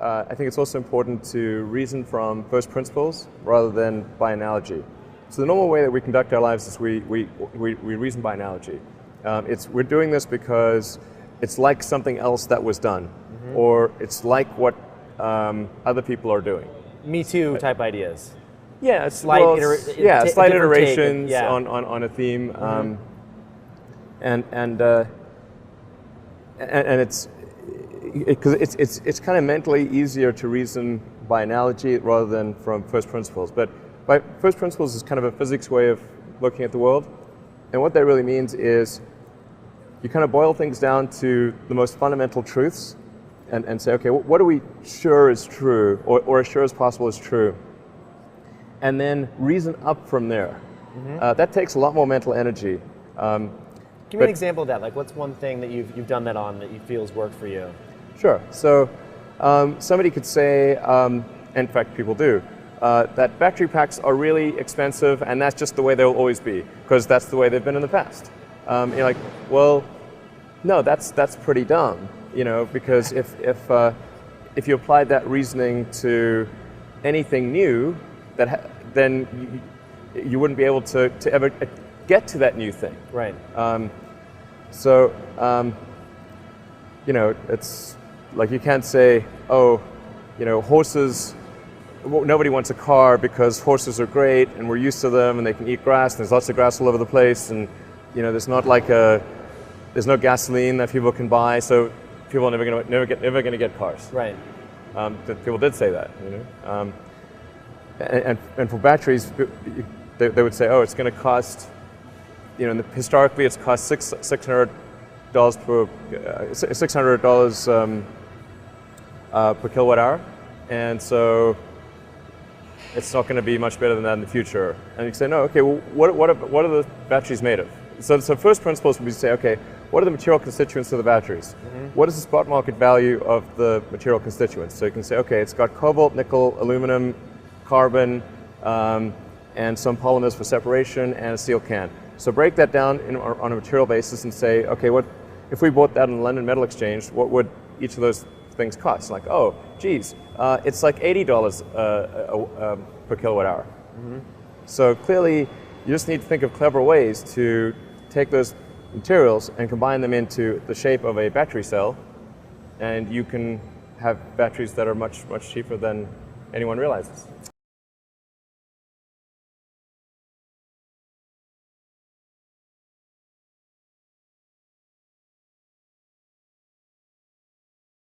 I think it's also important to reason from first principles rather than by analogy. So the normal way that we conduct our lives is we reason by analogy. We're doing this because it's like something else that was done, or it's like what other people are doing. Me Too type ideas. Yeah, Slight slight iterations yeah. on a theme, and it's because it's kind of mentally easier to reason by analogy rather than from first principles. But by first principles is kind of a physics way of looking at the world, and what that really means is you kind of boil things down to the most fundamental truths, and say, okay, what are we sure is true, or as sure as possible is true, and then reason up from there. That takes a lot more mental energy. Give me an example of that. Like, what's one thing that you've done that on that you feel has worked for you? Sure. So somebody could say, in fact, people do, that battery packs are really expensive, and that's just the way they'll always be, because that's the way they've been in the past. You're like, well, no, that's pretty dumb, because if you applied that reasoning to anything new, then you wouldn't be able to ever get to that new thing. Right. It's like you can't say, horses. Nobody wants a car because horses are great and we're used to them and they can eat grass and there's lots of grass all over the place and there's there's no gasoline that people can buy, so people are never going to get cars. Right. People did say that. And for batteries, they would say, it's going to cost. Historically, it's cost $600 per kilowatt hour, and so it's not going to be much better than that in the future. And you say, no, okay, well, what are the batteries made of? So first principles would be to say, okay, what are the material constituents of the batteries? What is the spot market value of the material constituents? So you can say, okay, it's got cobalt, nickel, aluminum, carbon, and some polymers for separation, and a steel can. So break that down on a material basis and say, okay, what if we bought that on the London Metal Exchange, what would each of those things cost? Like, it's like $80 per kilowatt hour. So clearly, you just need to think of clever ways to take those materials and combine them into the shape of a battery cell, and you can have batteries that are much, much cheaper than anyone realizes.